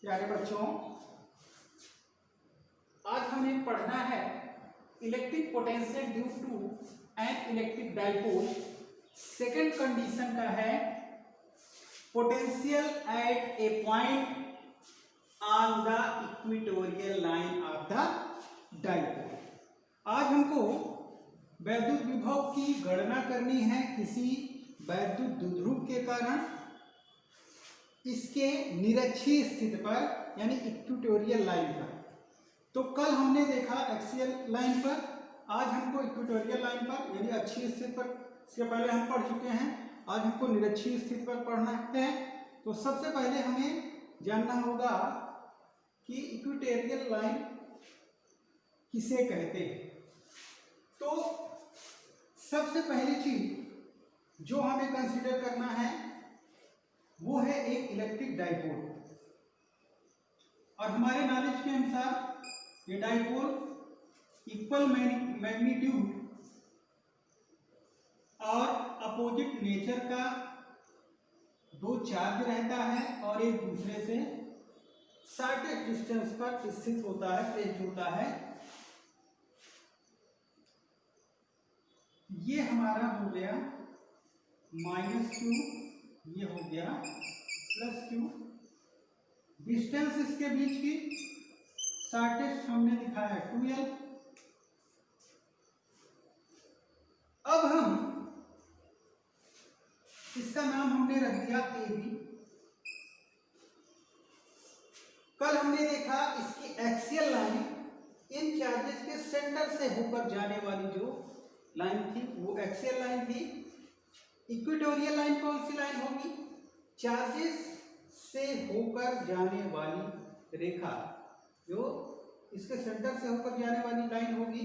प्यारे बच्चों, आज हमें पढ़ना है electric potential due to an electric dipole. Second condition का है potential at a point on the equatorial line of the dipole. आज हमको वैद्युत विभव की गणना करनी है किसी वैद्युत द्विध्रुव के कारण इसके निरक्षीय स्थिति पर, यानी इक्वेटोरियल लाइन पर। तो कल हमने देखा एक्सियल लाइन पर, आज हमको इक्वेटोरियल लाइन पर यानी अक्षीय स्थिति पर, इसके पहले हम पढ़ चुके हैं। आज हमको निरक्षीय स्थिति पर पढ़ना है। तो सबसे पहले हमें जानना होगा कि इक्वेटोरियल लाइन किसे कहते हैं। तो सबसे पहली चीज जो हमें कंसीडर करना है वो है एक इलेक्ट्रिक डाइपोल। और हमारे नॉलेज के अनुसार ये डाइपोल इक्वल मैग्नीट्यूड और अपोजिट नेचर का दो चार्ज रहता है और एक दूसरे से शॉर्टेस्ट डिस्टेंस पर स्थित होता है, प्लेस्ड होता है। ये हमारा हो गया -q, ये हो गया +q। डिस्टेंस इसके बीच की शॉर्टेस्ट हमने दिखाया है 2l। अब हम इसका नाम हमने रख दिया AB। कल हमने देखा इसकी एक्सियल लाइन इन चार्जेस के सेंटर से होकर जाने वाली जो लाइन थी वो एक्सियल लाइन थी। इक्वेटोरियल लाइन कौन सी लाइन होगी? चार्जेस से होकर जाने वाली रेखा, जो इसके सेंटर से होकर जाने वाली लाइन होगी,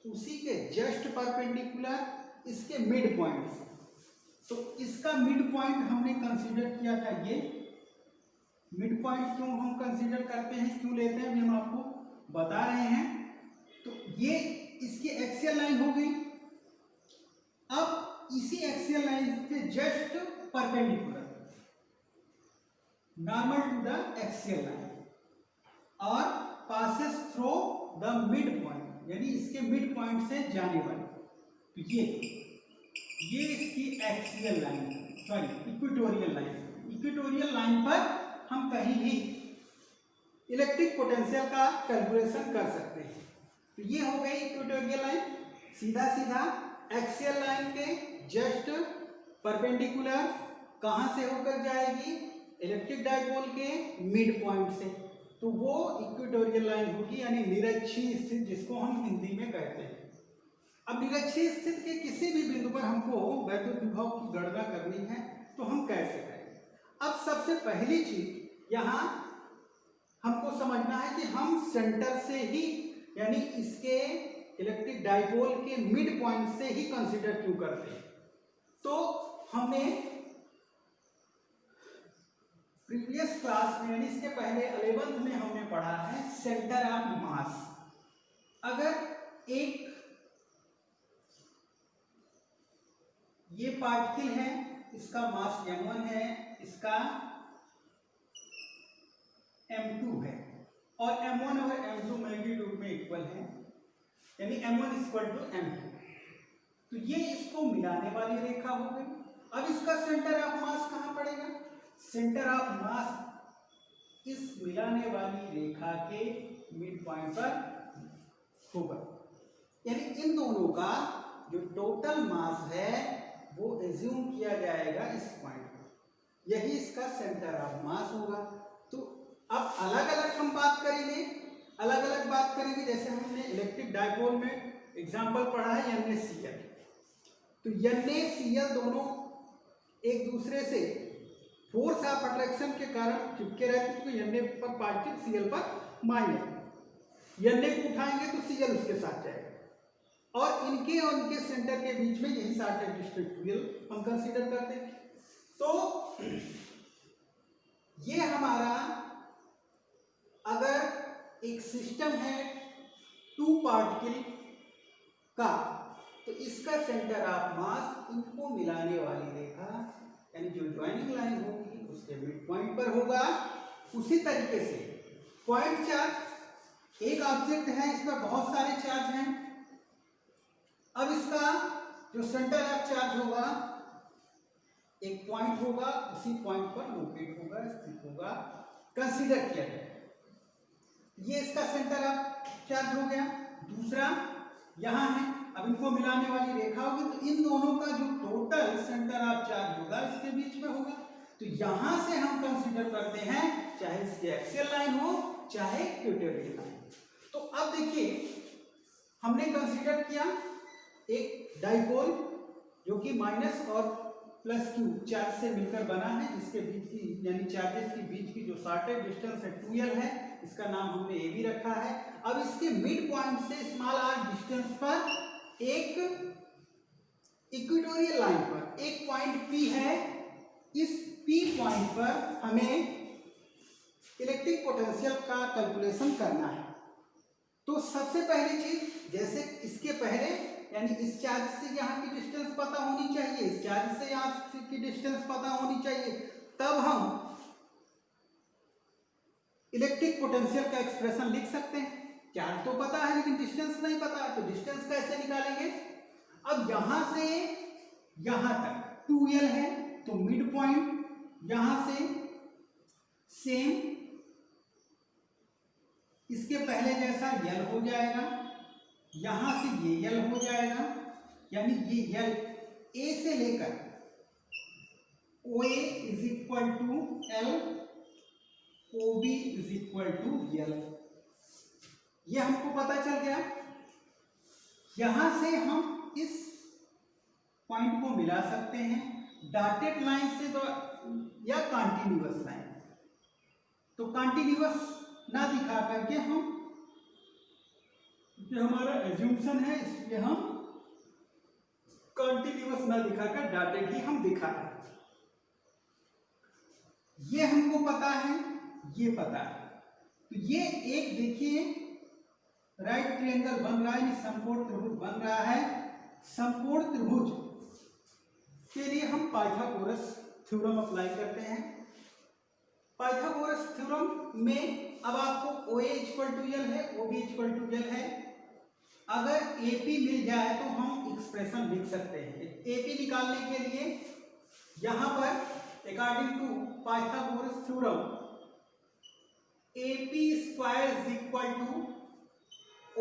उसी के जस्ट परपेंडिकुलर इसके मिड पॉइंट से। तो इसका मिड पॉइंट हमने कंसीडर किया था। ये मिड पॉइंट क्यों हम कंसीडर करते हैं, क्यों लेते हैं, हम आपको बता रहे हैं। तो ये इसकी एक्सियल लाइन हो गई। अब इसी एक्सियल लाइन के just perpendicular normal to the axial line और passes through the mid point, यानी इसके मिड पॉइंट से जाने वाली। तो ये इसकी axial line, sorry equatorial line. Equatorial line पर हम कहीं भी इलेक्ट्रिक पोटेंशियल का कैलकुलेशन कर सकते हैं। तो ये हो गई इक्वेटोरियल लाइन, सीधा सीधा एक्सियल लाइन के जस्ट परपेंडिकुलर कहां से होकर जाएगी? इलेक्ट्रिक डाइपोल के मिड पॉइंट से। तो वो इक्वेटोरियल लाइन होगी, यानी निरक्षीय स्थिति, जिसको हम हिंदी में कहते हैं। अब निरक्षीय स्थिति के किसी भी बिंदु पर हमको वैद्युत विभव की गणना करनी है, तो हम कैसे करेंगे? अब सबसे पहली चीज यहां हमको समझना है कि हम सेंटर से ही, यानी इसके इलेक्ट्रिक डाइपोल के मिड पॉइंट से ही कंसीडर क्यों करते हैं। तो हमने प्रीवियस क्लास में, यानी इसके पहले 11th में हमने पढ़ा है सेंटर ऑफ मास। अगर एक ये पार्टिकल है, इसका मास m1 है, इसका m2 है, और m1 और m2 मैग्नीट्यूड में इक्वल है, यानी m1 = m2। तो ये इसको मिलाने वाली रेखा हो गई। अब इसका सेंटर ऑफ मास कहां पड़ेगा? सेंटर ऑफ मास इस मिलाने वाली रेखा के मिड पॉइंट पर होगा, यानी इन दोनों का जो टोटल मास है वो एज्यूम किया जाएगा इस पॉइंट पर, यही इसका सेंटर ऑफ मास होगा। तो अब अलग अलग हम बात करेंगे, अलग अलग बात करेंगे। जैसे हमने इलेक्ट्रिक डाइपोल में एग्जांपल पढ़ा है NaCl। तो NaCl दोनों एक दूसरे से फोर्स ऑफ अट्रैक्शन के कारण चिपके रहते हैं, क्योंकि Na पर पॉजिटिव, Cl पर माइनस। Na को उठाएंगे तो Cl उसके साथ जाएगा, और इनके और इनके सेंटर के बीच में यही शॉर्टेस्ट डिस्टेंस 2l हम कंसीडर करते हैं। तो ये हमारा अगर एक सिस्टम है 2 पार्टिकल का, तो इसका सेंटर ऑफ मास इनको मिलाने वाली रेखा, यानी जो ज्वाइनिंग लाइन होगी उसके मिड पॉइंट पर होगा। उसी तरीके से पॉइंट चार्ज एक ऑब्जेक्ट है, इस पर बहुत सारे चार्ज हैं। अब इसका जो सेंटर ऑफ चार्ज होगा एक पॉइंट होगा, उसी पॉइंट पर लोकेट होगा, स्थित होगा, कंसीडर किया गया। ये इसका सेंटर ऑफ चार्ज हो गया। दूसरा यहाँ है, अब इनको मिलाने वाली रेखा होगी तो इन दोनों का जो टोटल सेंटर ऑफ चार्ज होगा इसके बीच में होगा। तो यहां से हम कंसीडर करते हैं चाहे इसकी एक्सियल लाइन हो चाहे इक्वेटोरियल लाइन। तो अब देखिए हमने कंसीडर किया एक डाइपोल जो कि माइनस और प्लस क्यू चार्ज से मिलकर बना है, जिसके बीच की यानी चार्जेस के बीच की जो शॉर्टेज डिस्टेंस है 2l है, इसका नाम हमने ए भी रखा है। अब इसके मिड पॉइंट से स्मॉल r डिस्टेंस पर एक इक्वेटोरियल लाइन पर एक पॉइंट P है। इस P पॉइंट पर हमें इलेक्ट्रिक पोटेंशियल का कैलकुलेशन करना है। तो सबसे पहली चीज, जैसे इसके पहले यानी इस चार्ज से यहाँ की डिस्टेंस पता होनी चाहिए, इस चार्ज से यहाँ की डिस्टेंस पता होनी चाहिए, तब हम इलेक्ट्रिक पोटेंशियल का एक्सप्रेशन लिख सकते हैं। चार्ज तो पता है लेकिन डिस्टेंस नहीं पता है, तो डिस्टेंस कैसे निकालेंगे। अब यहां से यहां तक 2l है, तो मिड पॉइंट यहां से सेम इसके पहले जैसा l हो जाएगा, यहां से ये l हो जाएगा, यानी ये l a से लेकर OA is equal to L, OB is equal to L। ये हमको पता चल गया। यहां से हम इस पॉइंट को मिला सकते हैं डॉटेड लाइन से तो या कंटिन्यूअस लाइन। तो कंटिन्यूअस ना दिखा करके हम, क्योंकि हमारा एज्यूम्पशन है इसलिए हम कंटिन्यूअस ना दिखाकर डॉटेड ही हम दिखा रहे हैं। ये हमको पता है, ये पता है, तो ये एक देखिए राइट ट्रायंगल बन रहा है, समकोण त्रिभुज बन रहा है। समकोण त्रिभुज के लिए हम पाइथागोरस थ्योरम अप्लाई करते हैं। पाइथागोरस थ्योरम में अब आपको OA इक्वल टू L है, OB इक्वल टू L है। अगर AP मिल जाए तो हम एक्सप्रेशन लिख सकते हैं। AP निकालने के लिए यहां पर according to Pythagoras theorem AP square is equal to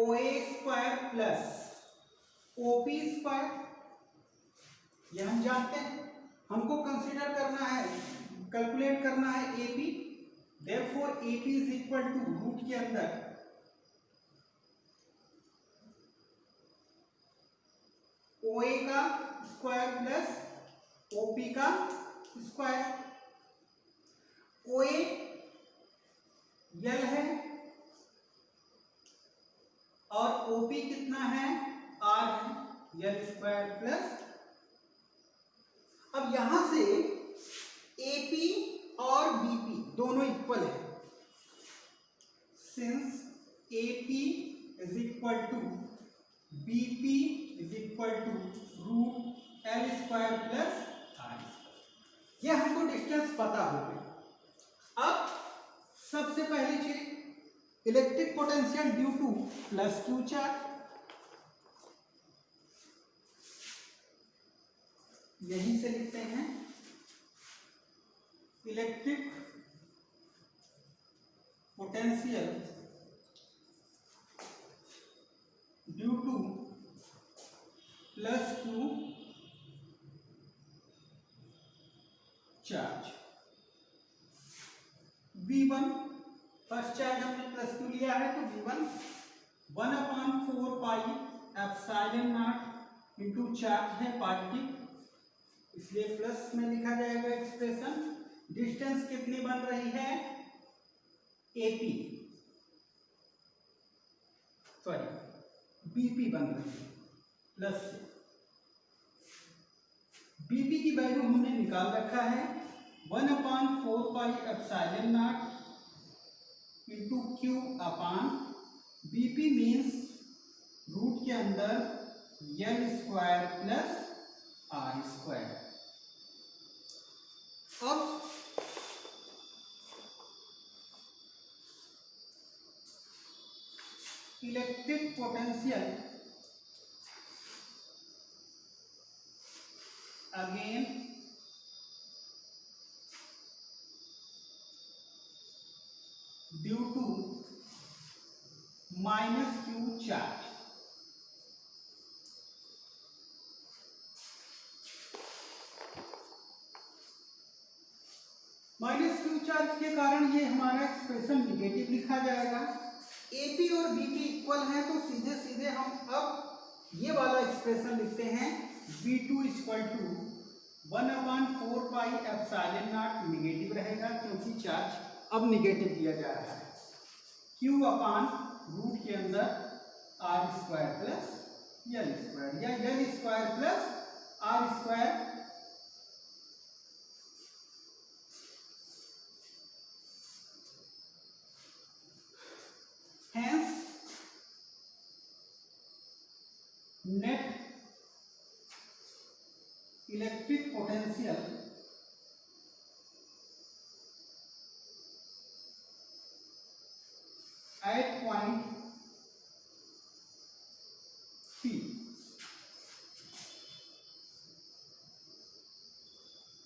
OA square plus OP square. यह हम जानते हैं, हमको कंसीडर करना है, कैलकुलेट करना है AP। Therefore AP is equal to root के अंदर OA का स्क्वायर प्लस OP का स्क्वायर। OA L है और OP कितना है, R है, L स्क्वायर प्लस। अब यहां से AP और BP दोनों इक्वल है, since AP is equal to BP is equal to root L square plus R square. यह हमको डिस्टेंस पता हो गया। अब सबसे पहली चीज electric potential due two plus Q charge, यहीं से लिखते हैं electric potential due two plus Q charge. V1 first charge हमने प्लस क्यू लिया है, तो V1 1/4 pi epsilon not into charge है पार्टिकल, इसलिए प्लस में लिखा जाएगा एक्सप्रेशन। डिस्टेंस कितनी बन रही है, AP सॉरी BP बन रही है प्लस से। BP की वैल्यू हमने निकाल रखा है 1/4 pi epsilon not into q upon BP means root के अंदर L square plus R square. अब electric potential again due to minus q charge. Minus q charge के कारण ये हमारा एक्सप्रेशन निगेटिव लिखा जाएगा। एपी और बीपी इक्वल है तो सीधे सीधे हम अब ये वाला एक्सप्रेशन लिखते हैं V2 equal to 1/4 pi epsilon naught, negative रहेगा क्योंकि चार्ज अब निगेटिव दिया जा रहा है, Q अपान रूट के अंदर R square plus L square या L square plus R square. Hence, net electric potential at point P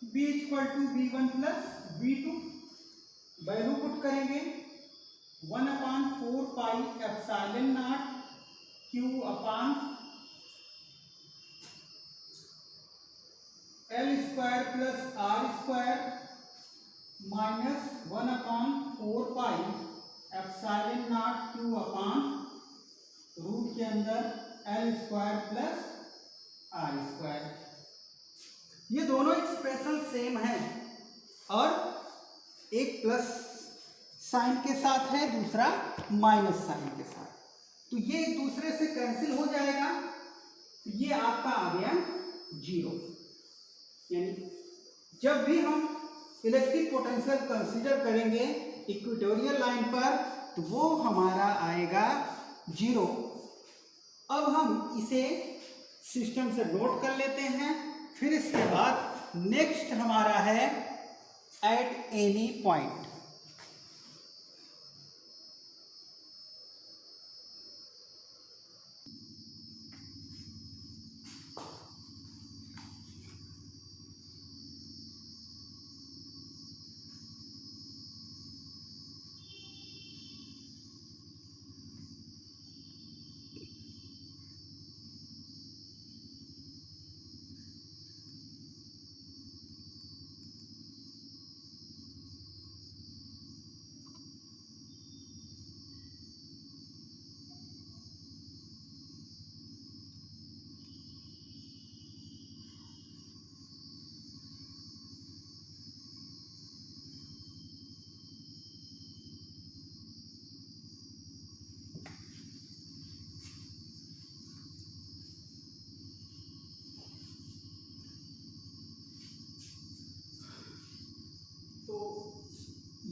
B equal to V1 plus V2, value put करेंगे 1/4 pi epsilon naught Q upon L square plus R square minus 1/4 pi epsilon naught Q upon रूट के अंदर L square plus R square. ये दोनों expression same है और एक plus sign के साथ है, दूसरा माइनस साइन के साथ, तो ये एक दूसरे से कैंसिल हो जाएगा, तो ये आपका आ गया 0। यानी जब भी हम इलेक्ट्रिक पोटेंशियल कंसीडर करेंगे इक्वेटोरियल लाइन पर तो वो हमारा आएगा 0। अब हम इसे सिस्टम से नोट कर लेते हैं, फिर इसके बाद नेक्स्ट हमारा है एट एनी पॉइंट।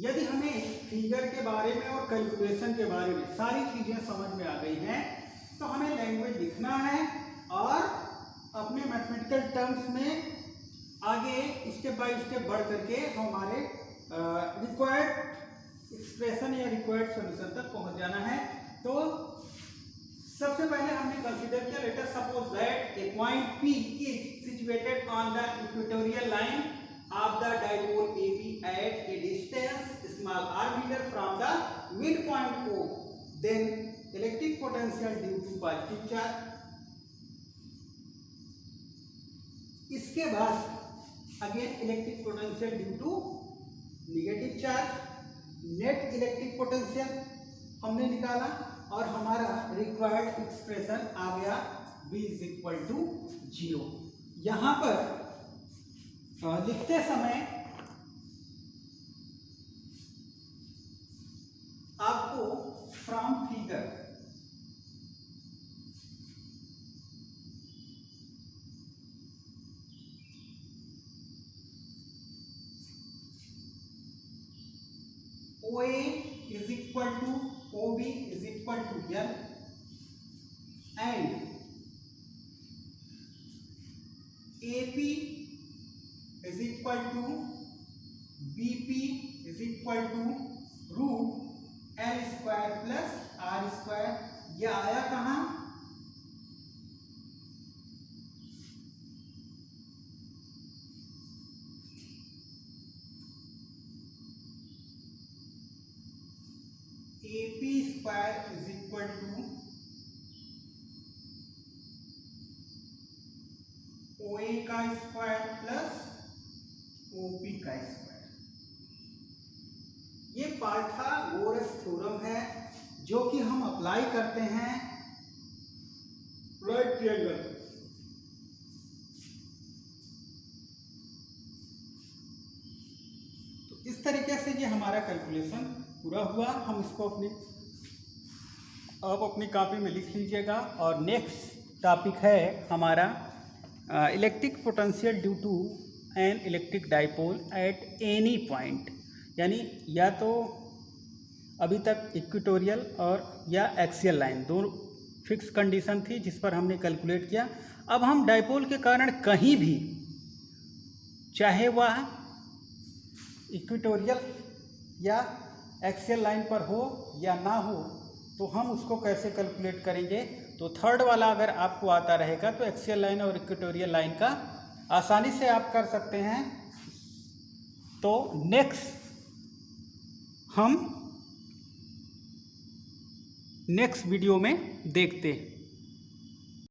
यदि हमें फिगर के बारे में और कैलकुलेशन के बारे में सारी चीजें समझ में आ गई हैं तो हमें लैंग्वेज लिखना है और अपने मैथमेटिकल टर्म्स में आगे स्टेप बाय स्टेप बढ़ करके हमारे रिक्वायर्ड एक्सप्रेशन या रिक्वायर्ड सॉल्यूशन तक पहुंच जाना है। तो सबसे पहले हमने कंसीडर किया, let us suppose that A point P is situated on the equatorial line of the dipole AB at a distance small r meter from the midpoint O, then electric potential due to positive charge। इसके बाद again electric potential due to negative charge, net electric potential हमने निकाला और हमारा required expression आ गया V is equal to 0। यहां पर लिखते समय आपको from figure OA is equal to OB is equal to L and AP is equal to BP is equal to root L square plus R square ये आया कहाँ, AP square is equal to OA का square plus OP का square. ये Pythagoras theorem है जो कि हम अप्लाई करते हैं राइट ट्रायंगल। तो इस तरीके से ये हमारा कैलकुलेशन पूरा हुआ। हम इसको आप अपनी कॉपी में लिख लीजिएगा। और नेक्स्ट टॉपिक है हमारा electric potential due to an electric dipole at any point, यानी या तो अभी तक इक्वेटोरियल और या एक्सियल लाइन, दो फिक्स कंडीशन थी जिस पर हमने कैलकुलेट किया। अब हम डाइपोल के कारण कहीं भी, चाहे वह इक्वेटोरियल या एक्सियल लाइन पर हो या ना हो, तो हम उसको कैसे कैलकुलेट करेंगे। तो थर्ड वाला अगर आपको आता रहेगा तो एक्सियल लाइन और इक्वेटोरियल लाइन का आसानी से आप कर सकते हैं। तो हम नेक्स्ट वीडियो में देखते हैं।